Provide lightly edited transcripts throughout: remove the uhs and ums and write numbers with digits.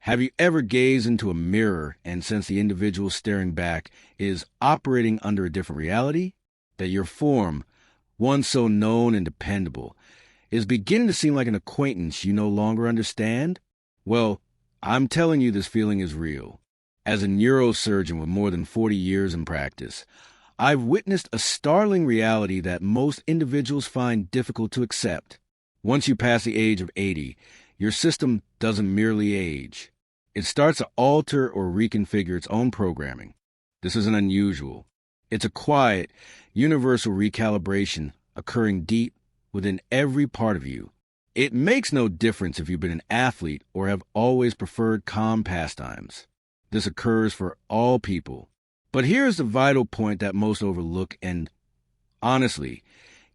Have you ever gazed into a mirror and sensed the individual staring back is operating under a different reality? That your form, once so known and dependable, is beginning to seem like an acquaintance you no longer understand? Well, I'm telling you this feeling is real. As a neurosurgeon with more than 40 years in practice, I've witnessed a startling reality that most individuals find difficult to accept. Once you pass the age of 80, your system doesn't merely age. It starts to alter or reconfigure its own programming. This isn't unusual. It's a quiet, universal recalibration occurring deep within every part of you. It makes no difference if you've been an athlete or have always preferred calm pastimes. This occurs for all people. But here's the vital point that most overlook and, honestly,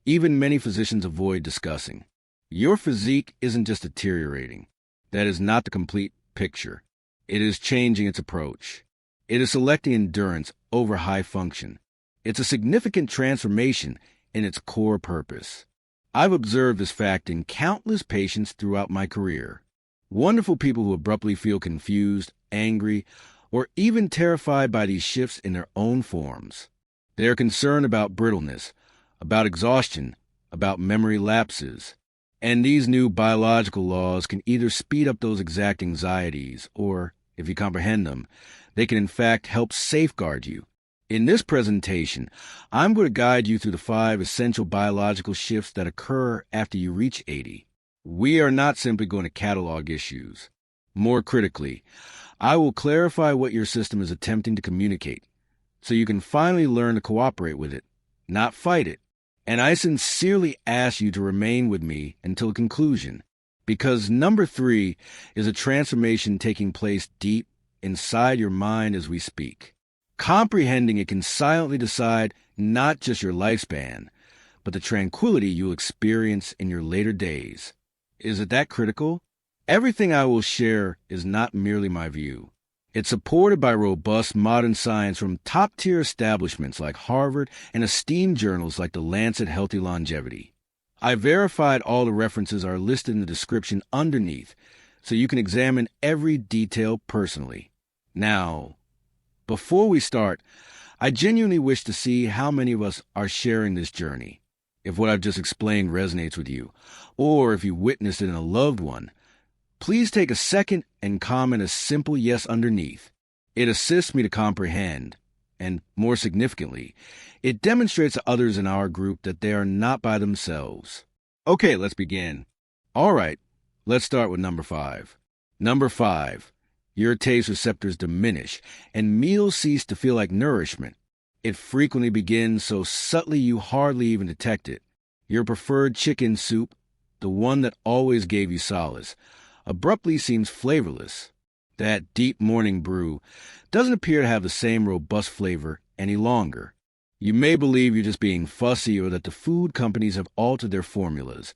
even many physicians avoid discussing. Your physique isn't just deteriorating. That is not the complete picture. It is changing its approach. It is selecting endurance over high function. It's a significant transformation in its core purpose. I've observed this fact in countless patients throughout my career. Wonderful people who abruptly feel confused, angry, or even terrified by these shifts in their own forms. They are concerned about brittleness, about exhaustion, about memory lapses. And these new biological laws can either speed up those exact anxieties or, if you comprehend them, they can in fact help safeguard you. In this presentation, I'm going to guide you through the 5 essential biological shifts that occur after you reach 80. We are not simply going to catalog issues. More critically, I will clarify what your system is attempting to communicate, so you can finally learn to cooperate with it, not fight it. And I sincerely ask you to remain with me until conclusion, because number 3 is a transformation taking place deep inside your mind as we speak. Comprehending it can silently decide not just your lifespan, but the tranquility you'll experience in your later days. Is it that critical? Everything I will share is not merely my view. It's supported by robust modern science from top-tier establishments like Harvard and esteemed journals like The Lancet Healthy Longevity. I verified all the references are listed in the description underneath, so you can examine every detail personally. Now, before we start, I genuinely wish to see how many of us are sharing this journey. If what I've just explained resonates with you, or if you witnessed it in a loved one, please take a second and comment a simple yes underneath. It assists me to comprehend, and more significantly, it demonstrates to others in our group that they are not by themselves. Okay, let's begin. All right, let's start with number 5. Number 5. Your taste receptors diminish, and meals cease to feel like nourishment. It frequently begins so subtly you hardly even detect it. Your preferred chicken soup, the one that always gave you solace, abruptly seems flavorless. That deep morning brew doesn't appear to have the same robust flavor any longer. You may believe you're just being fussy or that the food companies have altered their formulas,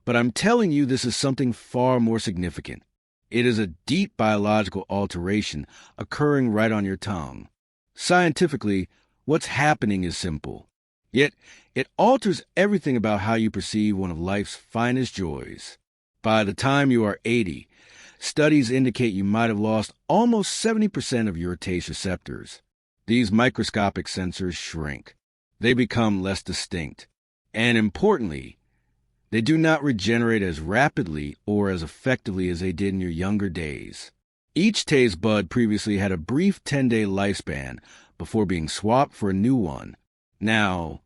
but I'm telling you this is something far more significant. It is a deep biological alteration occurring right on your tongue. Scientifically, what's happening is simple, yet it alters everything about how you perceive one of life's finest joys. By the time you are 80, studies indicate you might have lost almost 70% of your taste receptors. These microscopic sensors shrink. They become less distinct. And importantly, they do not regenerate as rapidly or as effectively as they did in your younger days. Each taste bud previously had a brief 10-day lifespan before being swapped for a new one. Now,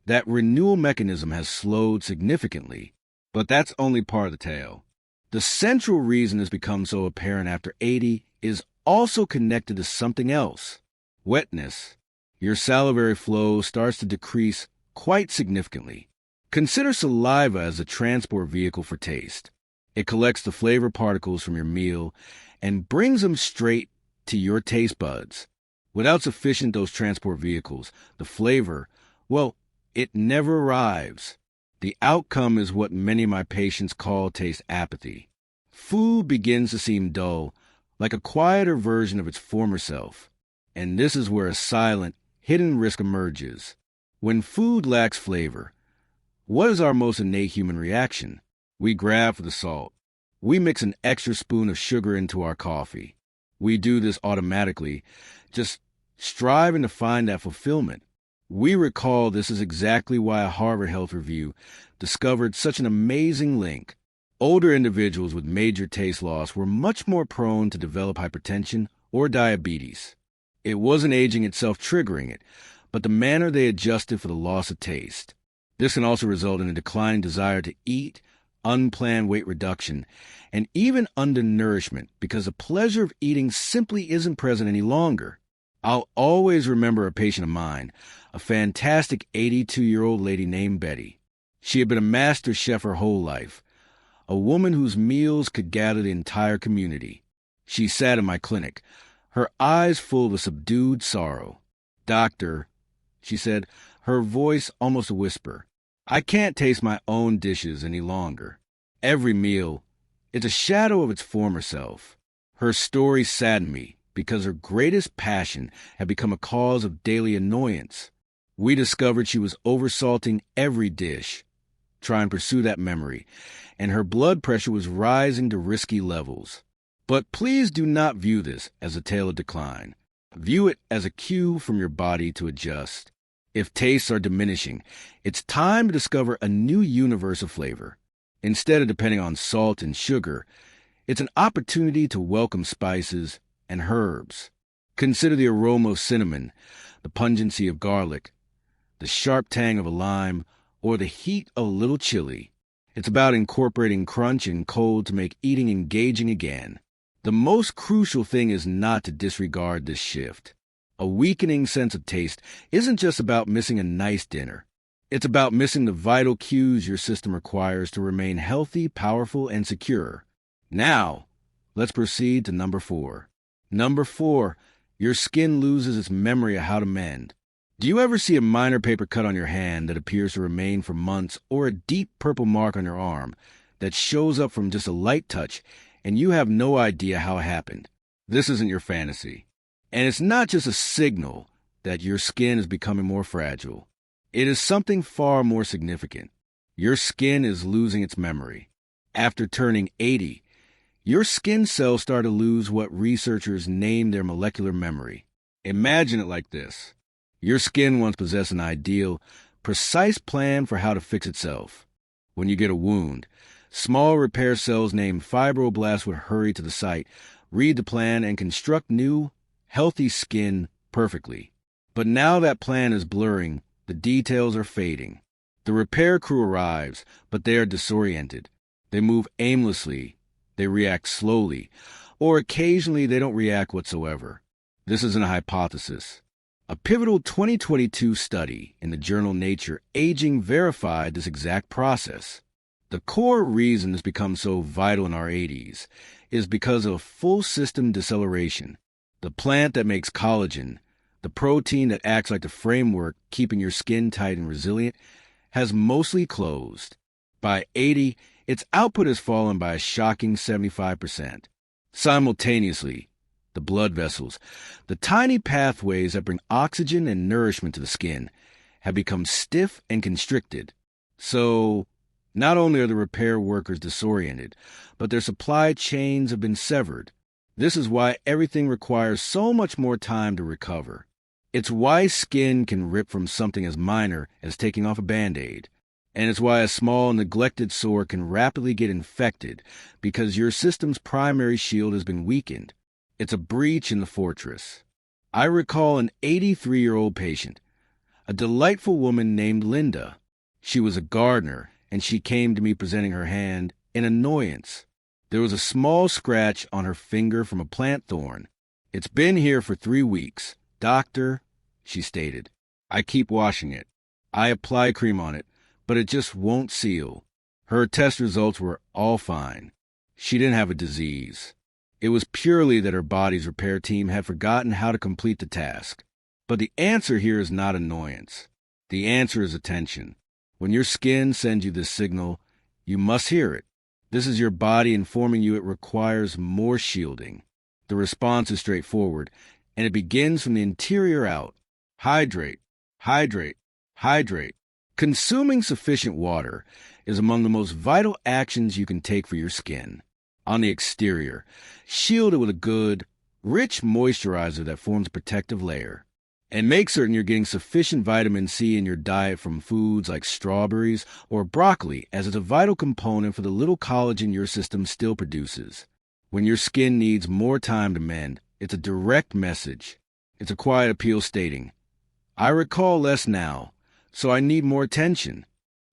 that renewal mechanism has slowed significantly, but that's only part of the tale. The central reason this becomes so apparent after 80 is also connected to something else. Wetness. Your salivary flow starts to decrease quite significantly. Consider saliva as a transport vehicle for taste. It collects the flavor particles from your meal and brings them straight to your taste buds. Without sufficient those transport vehicles, the flavor, well, it never arrives. The outcome is what many of my patients call taste apathy. Food begins to seem dull, like a quieter version of its former self. And this is where a silent, hidden risk emerges. When food lacks flavor, what is our most innate human reaction? We grab for the salt. We mix an extra spoon of sugar into our coffee. We do this automatically, just striving to find that fulfillment. We recall this is exactly why a Harvard Health Review discovered such an amazing link. Older individuals with major taste loss were much more prone to develop hypertension or diabetes. It wasn't aging itself triggering it, but the manner they adjusted for the loss of taste. This can also result in a declining desire to eat, unplanned weight reduction, and even undernourishment because the pleasure of eating simply isn't present any longer. I'll always remember a patient of mine, a fantastic 82-year-old lady named Betty. She had been a master chef her whole life, a woman whose meals could gather the entire community. She sat in my clinic, her eyes full of a subdued sorrow. "Doctor," she said, her voice almost a whisper, "I can't taste my own dishes any longer. Every meal, it's a shadow of its former self." Her story saddened me because her greatest passion had become a cause of daily annoyance. We discovered she was oversalting every dish, trying to pursue that memory, and her blood pressure was rising to risky levels. But please do not view this as a tale of decline. View it as a cue from your body to adjust. If tastes are diminishing, it's time to discover a new universe of flavor. Instead of depending on salt and sugar, it's an opportunity to welcome spices and herbs. Consider the aroma of cinnamon, the pungency of garlic, the sharp tang of a lime, or the heat of a little chili. It's about incorporating crunch and cold to make eating engaging again. The most crucial thing is not to disregard this shift. A weakening sense of taste isn't just about missing a nice dinner. It's about missing the vital cues your system requires to remain healthy, powerful, and secure. Now, let's proceed to number 4. Number 4, your skin loses its memory of how to mend. Do you ever see a minor paper cut on your hand that appears to remain for months, or a deep purple mark on your arm that shows up from just a light touch and you have no idea how it happened? This isn't your fantasy. And it's not just a signal that your skin is becoming more fragile. It is something far more significant. Your skin is losing its memory. After turning 80, your skin cells start to lose what researchers name their molecular memory. Imagine it like this. Your skin once possessed an ideal, precise plan for how to fix itself. When you get a wound, small repair cells named fibroblasts would hurry to the site, read the plan, and construct new, healthy skin perfectly. But now that plan is blurring, the details are fading. The repair crew arrives, but they are disoriented. They move aimlessly, they react slowly, or occasionally they don't react whatsoever. This isn't a hypothesis. A pivotal 2022 study in the journal Nature Aging verified this exact process. The core reason this becomes so vital in our 80s is because of full system deceleration. The plant that makes collagen, the protein that acts like the framework keeping your skin tight and resilient, has mostly closed. By 80, its output has fallen by a shocking 75%. Simultaneously, the blood vessels, the tiny pathways that bring oxygen and nourishment to the skin, have become stiff and constricted. So, not only are the repair workers disoriented, but their supply chains have been severed. This is why everything requires so much more time to recover. It's why skin can rip from something as minor as taking off a Band-Aid. And it's why a small, neglected sore can rapidly get infected because your system's primary shield has been weakened. It's a breach in the fortress. I recall an 83-year-old patient, a delightful woman named Linda. She was a gardener, and she came to me presenting her hand in annoyance. There was a small scratch on her finger from a plant thorn. "It's been here for 3 weeks. Doctor," she stated, "I keep washing it. I apply cream on it, but it just won't seal." Her test results were all fine. She didn't have a disease. It was purely that her body's repair team had forgotten how to complete the task. But the answer here is not annoyance. The answer is attention. When your skin sends you this signal, you must hear it. This is your body informing you it requires more shielding. The response is straightforward, and it begins from the interior out. Hydrate, hydrate, hydrate. Consuming sufficient water is among the most vital actions you can take for your skin. on the exterior, shield it with a good, rich moisturizer that forms a protective layer. And make certain you're getting sufficient vitamin C in your diet from foods like strawberries or broccoli, as it's a vital component for the little collagen your system still produces. When your skin needs more time to mend, it's a direct message. It's a quiet appeal stating, I recall less now, so I need more attention.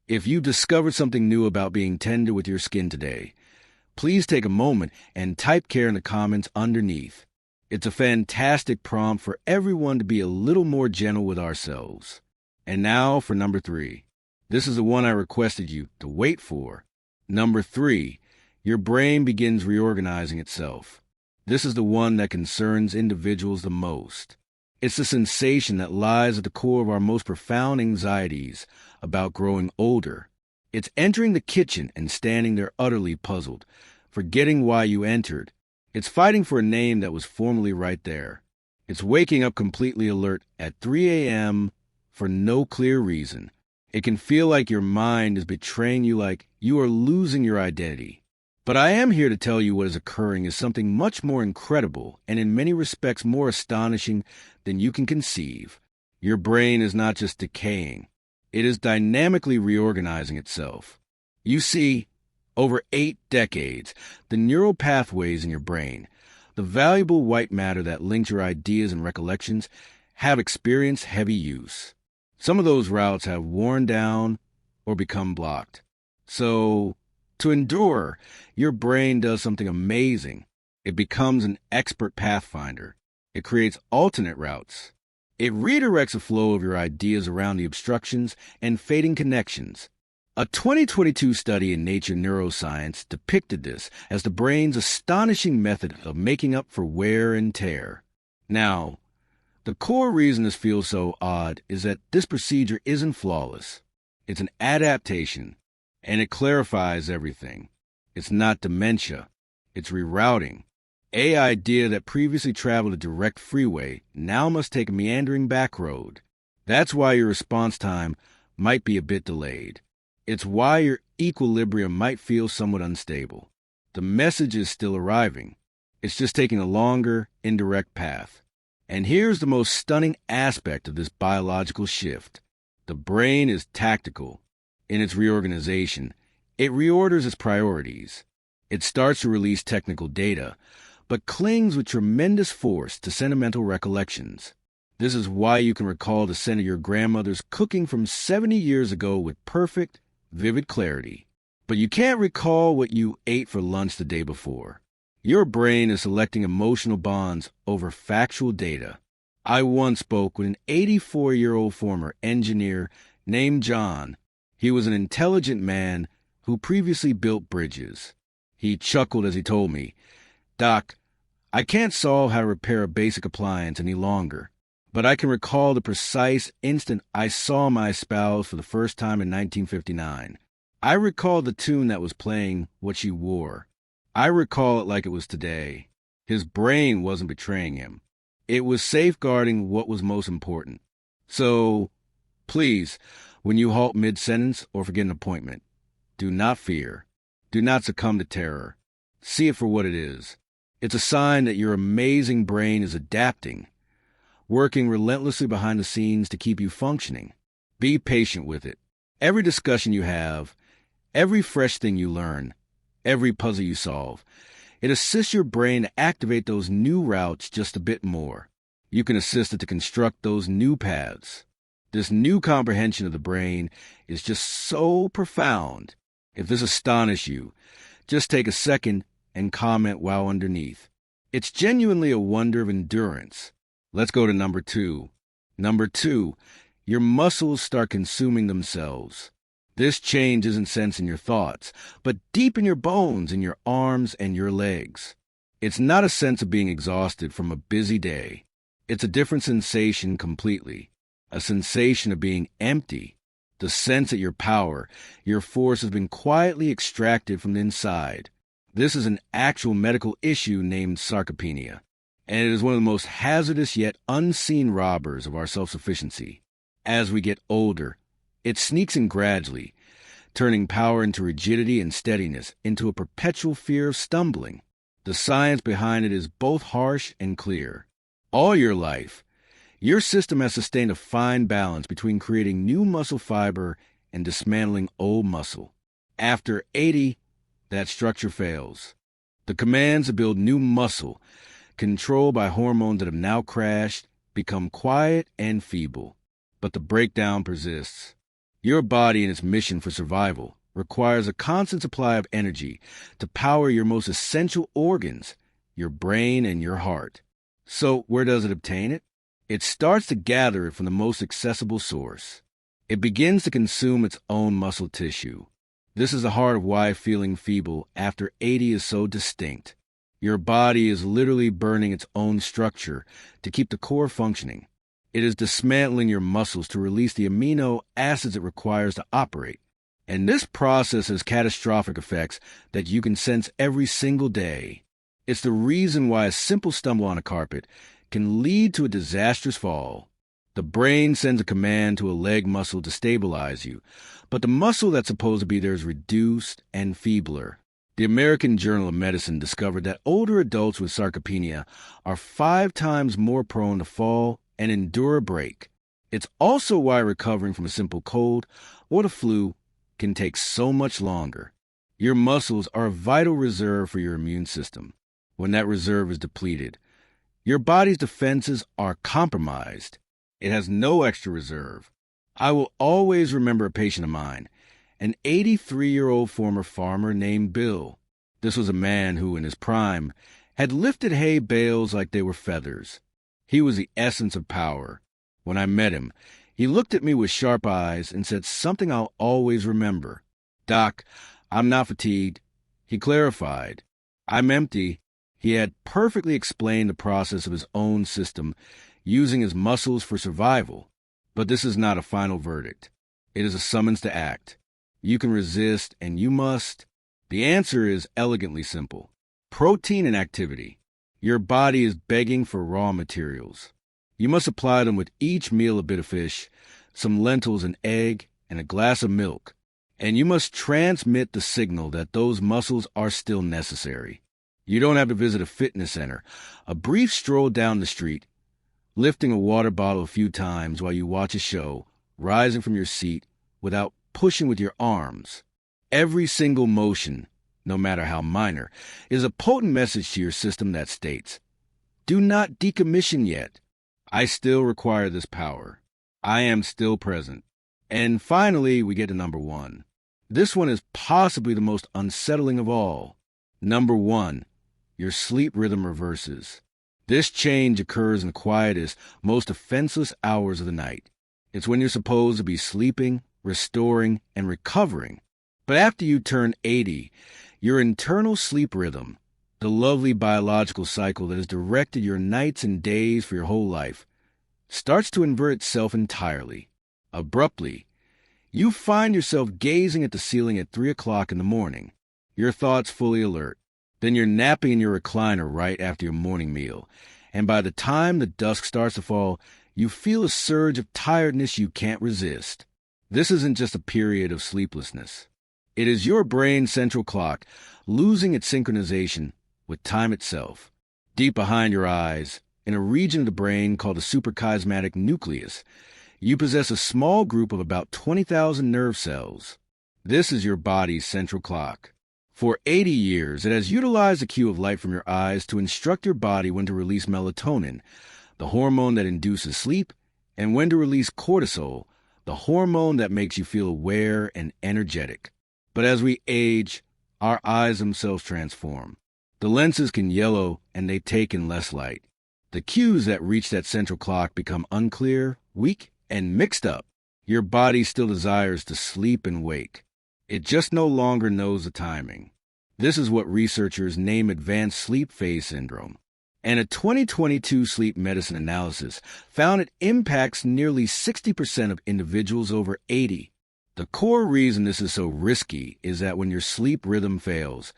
If you discovered something new about being tender with your skin today, please take a moment and type care in the comments underneath. It's a fantastic prompt for everyone to be a little more gentle with ourselves. And now for number 3. This is the one I requested you to wait for. Number 3, your brain begins reorganizing itself. This is the one that concerns individuals the most. It's the sensation that lies at the core of our most profound anxieties about growing older. It's entering the kitchen and standing there utterly puzzled, forgetting why you entered. It's fighting for a name that was formerly right there. It's waking up completely alert at 3 a.m. for no clear reason. It can feel like your mind is betraying you, like you are losing your identity. But I am here to tell you what is occurring is something much more incredible and in many respects more astonishing than you can conceive. Your brain is not just decaying. It is dynamically reorganizing itself. You see, over 8 decades, the neural pathways in your brain, the valuable white matter that links your ideas and recollections, have experienced heavy use. Some of those routes have worn down or become blocked. So, to endure, your brain does something amazing. It becomes an expert pathfinder. It creates alternate routes. It redirects the flow of your ideas around the obstructions and fading connections. A 2022 study in Nature Neuroscience depicted this as the brain's astonishing method of making up for wear and tear. Now, the core reason this feels so odd is that this procedure isn't flawless. It's an adaptation, and it clarifies everything. It's not dementia. It's rerouting. An idea that previously traveled a direct freeway now must take a meandering back road. That's why your response time might be a bit delayed. It's why your equilibrium might feel somewhat unstable. The message is still arriving. It's just taking a longer, indirect path. And here's the most stunning aspect of this biological shift. The brain is tactical. In its reorganization, it reorders its priorities. It starts to release technical data, but clings with tremendous force to sentimental recollections. This is why you can recall the scent of your grandmother's cooking from 70 years ago with perfect, vivid clarity. But you can't recall what you ate for lunch the day before. Your brain is selecting emotional bonds over factual data. I once spoke with an 84-year-old former engineer named John. He was an intelligent man who previously built bridges. He chuckled as he told me, "Doc, I can't solve how to repair a basic appliance any longer, but I can recall the precise instant I saw my spouse for the first time in 1959. I recall the tune that was playing what she wore. I recall it like it was today. His brain wasn't betraying him. It was safeguarding what was most important. So, please, when you halt mid-sentence or forget an appointment, do not fear. Do not succumb to terror. See it for what it is. It's a sign that your amazing brain is adapting, working relentlessly behind the scenes to keep you functioning. Be patient with it. Every discussion you have, every fresh thing you learn, every puzzle you solve, it assists your brain to activate those new routes just a bit more. You can assist it to construct those new paths. This new comprehension of the brain is just so profound. If this astonished you, just take a second and comment while underneath. It's genuinely a wonder of endurance. Let's go to number 2. Number 2, your muscles start consuming themselves. This change isn't sensed in your thoughts, but deep in your bones, in your arms and your legs. It's not a sense of being exhausted from a busy day. It's a different sensation completely. A sensation of being empty. The sense that your power, your force has been quietly extracted from the inside. This is an actual medical issue named sarcopenia, and it is one of the most hazardous yet unseen robbers of our self-sufficiency. As we get older, it sneaks in gradually, turning power into rigidity and steadiness into a perpetual fear of stumbling. The science behind it is both harsh and clear. All your life, your system has sustained a fine balance between creating new muscle fiber and dismantling old muscle. After 80, that structure fails. The commands to build new muscle, controlled by hormones that have now crashed, become quiet and feeble. But the breakdown persists. Your body and its mission for survival requires a constant supply of energy to power your most essential organs, your brain and your heart. So where does it obtain it? It starts to gather it from the most accessible source. It begins to consume its own muscle tissue. This is the heart of why feeling feeble after 80 is so distinct. Your body is literally burning its own structure to keep the core functioning. It is dismantling your muscles to release the amino acids it requires to operate. And this process has catastrophic effects that you can sense every single day. It's the reason why a simple stumble on a carpet can lead to a disastrous fall. The brain sends a command to a leg muscle to stabilize you, but the muscle that's supposed to be there is reduced and feebler. The American Journal of Medicine discovered that older adults with sarcopenia are 5 times more prone to fall and endure a break. It's also why recovering from a simple cold or the flu can take so much longer. Your muscles are a vital reserve for your immune system. When that reserve is depleted, your body's defenses are compromised. It has no extra reserve. I will always remember a patient of mine, an 83-year-old former farmer named Bill. This was a man who, in his prime, had lifted hay bales like they were feathers. He was the essence of power. When I met him, he looked at me with sharp eyes and said something I'll always remember. "Doc, I'm not fatigued." He clarified. "I'm empty." He had perfectly explained the process of his own system, using his muscles for survival. But this is not a final verdict. It is a summons to act. You can resist, and you must. The answer is elegantly simple. Protein and activity. Your body is begging for raw materials. You must supply them with each meal a bit of fish, some lentils, an egg, and a glass of milk. And you must transmit the signal that those muscles are still necessary. You don't have to visit a fitness center. A brief stroll down the street, lifting a water bottle a few times while you watch a show, rising from your seat without pushing with your arms. Every single motion, no matter how minor, is a potent message to your system that states, "Do not decommission yet. I still require this power. I am still present." And finally, we get to number 1. This one is possibly the most unsettling of all. Number 1, your sleep rhythm reverses. This change occurs in the quietest, most defenseless hours of the night. It's when you're supposed to be sleeping, restoring, and recovering. But after you turn 80, your internal sleep rhythm, the lovely biological cycle that has directed your nights and days for your whole life, starts to invert itself entirely. Abruptly, you find yourself gazing at the ceiling at 3 o'clock in the morning, your thoughts fully alert. Then you're napping in your recliner right after your morning meal, and by the time the dusk starts to fall, you feel a surge of tiredness you can't resist. This isn't just a period of sleeplessness. It is your brain's central clock losing its synchronization with time itself. Deep behind your eyes, in a region of the brain called the suprachiasmatic nucleus, you possess a small group of about 20,000 nerve cells. This is your body's central clock. For 80 years, it has utilized the cue of light from your eyes to instruct your body when to release melatonin, the hormone that induces sleep, and when to release cortisol, the hormone that makes you feel aware and energetic. But as we age, our eyes themselves transform. The lenses can yellow and they take in less light. The cues that reach that central clock become unclear, weak, and mixed up. Your body still desires to sleep and wake. It just no longer knows the timing. This is what researchers name advanced sleep phase syndrome. And a 2022 sleep medicine analysis found it impacts nearly 60% of individuals over 80. The core reason this is so risky is that when your sleep rhythm fails,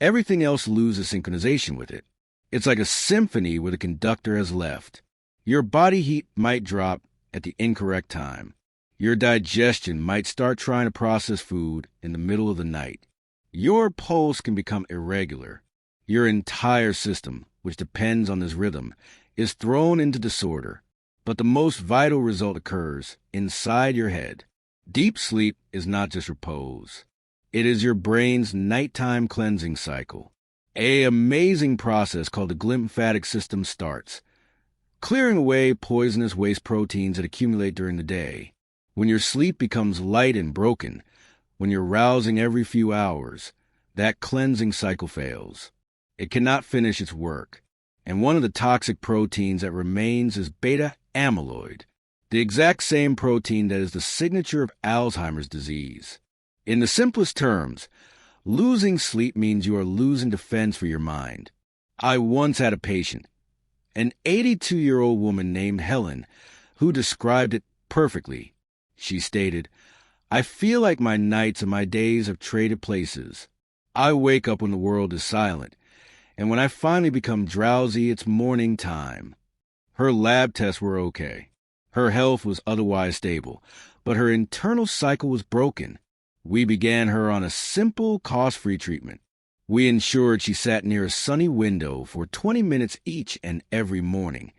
everything else loses synchronization with it. It's like a symphony where the conductor has left. Your body heat might drop at the incorrect time. Your digestion might start trying to process food in the middle of the night. Your pulse can become irregular. Your entire system, which depends on this rhythm, is thrown into disorder. But the most vital result occurs inside your head. Deep sleep is not just repose. It is your brain's nighttime cleansing cycle. An amazing process called the glymphatic system starts, clearing away poisonous waste proteins that accumulate during the day. When your sleep becomes light and broken, when you're rousing every few hours, that cleansing cycle fails. It cannot finish its work. And one of the toxic proteins that remains is beta amyloid, the exact same protein that is the signature of Alzheimer's disease. In the simplest terms, losing sleep means you are losing defense for your mind. I once had a patient, an 82-year-old woman named Helen, who described it perfectly. She stated, "I feel like my nights and my days have traded places. I wake up when the world is silent, and when I finally become drowsy, it's morning time." Her lab tests were okay. Her health was otherwise stable, but her internal cycle was broken. We began her on a simple, cost-free treatment. We ensured she sat near a sunny window for 20 minutes each and every morning,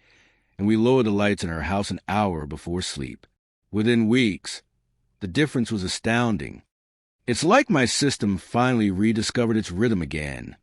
and we lowered the lights in her house an hour before sleep. Within weeks, the difference was astounding. "It's like my system finally rediscovered its rhythm again,"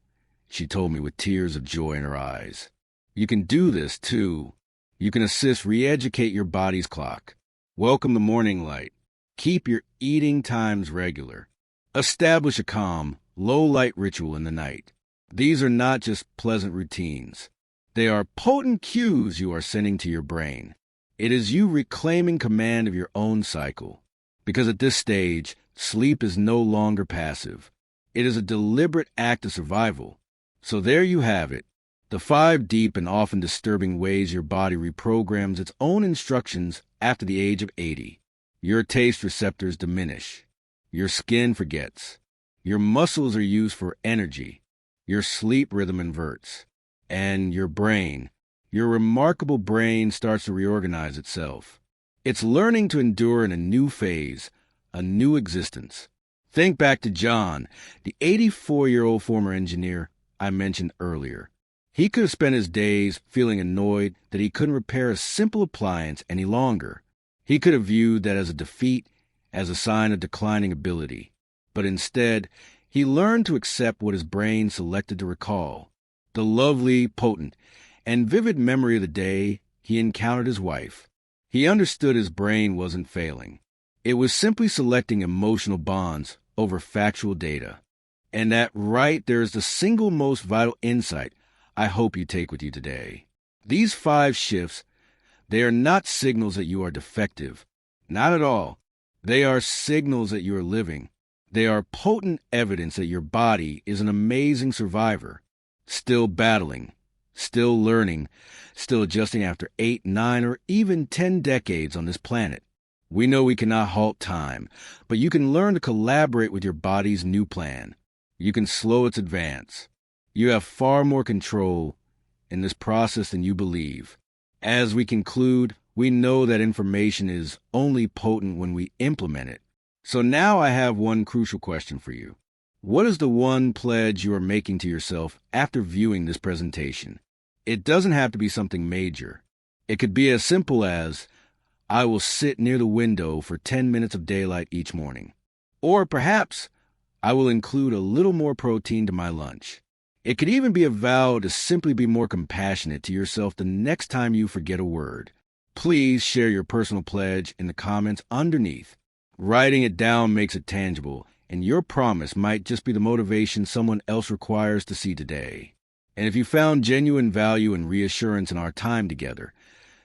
she told me with tears of joy in her eyes. You can do this, too. You can assist re-educate your body's clock. Welcome the morning light. Keep your eating times regular. Establish a calm, low-light ritual in the night. These are not just pleasant routines. They are potent cues you are sending to your brain. It is you reclaiming command of your own cycle. Because at this stage, sleep is no longer passive. It is a deliberate act of survival. So there you have it. The 5 deep and often disturbing ways your body reprograms its own instructions after the age of 80. Your taste receptors diminish. Your skin forgets. Your muscles are used for energy. Your sleep rhythm inverts. And your brain, your remarkable brain, starts to reorganize itself. It's learning to endure in a new phase, a new existence. Think back to John, the 84-year-old former engineer I mentioned earlier. He could have spent his days feeling annoyed that he couldn't repair a simple appliance any longer. He could have viewed that as a defeat, as a sign of declining ability. But instead, he learned to accept what his brain selected to recall. The lovely, potent, and vivid memory of the day he encountered his wife. He understood his brain wasn't failing. It was simply selecting emotional bonds over factual data. And that right there is the single most vital insight I hope you take with you today. These 5 shifts, they are not signals that you are defective. Not at all. They are signals that you are living. They are potent evidence that your body is an amazing survivor, still battling, still learning, still adjusting after 8, 9, or even 10 decades on this planet. We know we cannot halt time, but you can learn to collaborate with your body's new plan. You can slow its advance. You have far more control in this process than you believe. As we conclude, we know that information is only potent when we implement it. So now I have one crucial question for you. What is the one pledge you are making to yourself after viewing this presentation? It doesn't have to be something major. It could be as simple as, I will sit near the window for 10 minutes of daylight each morning. Or perhaps, I will include a little more protein to my lunch. It could even be a vow to simply be more compassionate to yourself the next time you forget a word. Please share your personal pledge in the comments underneath. Writing it down makes it tangible, and your promise might just be the motivation someone else requires to see today. And if you found genuine value and reassurance in our time together,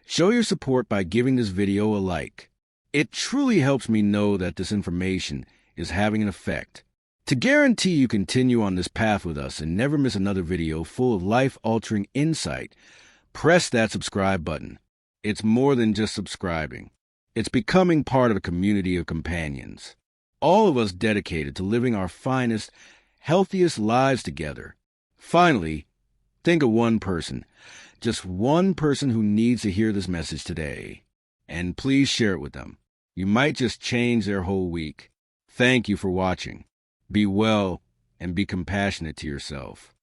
show your support by giving this video a like. It truly helps me know that this information is having an effect. To guarantee you continue on this path with us and never miss another video full of life-altering insight, press that subscribe button. It's more than just subscribing. It's becoming part of a community of companions. All of us dedicated to living our finest, healthiest lives together. Finally, think of one person, just one person who needs to hear this message today. And please share it with them. You might just change their whole week. Thank you for watching. Be well and be compassionate to yourself.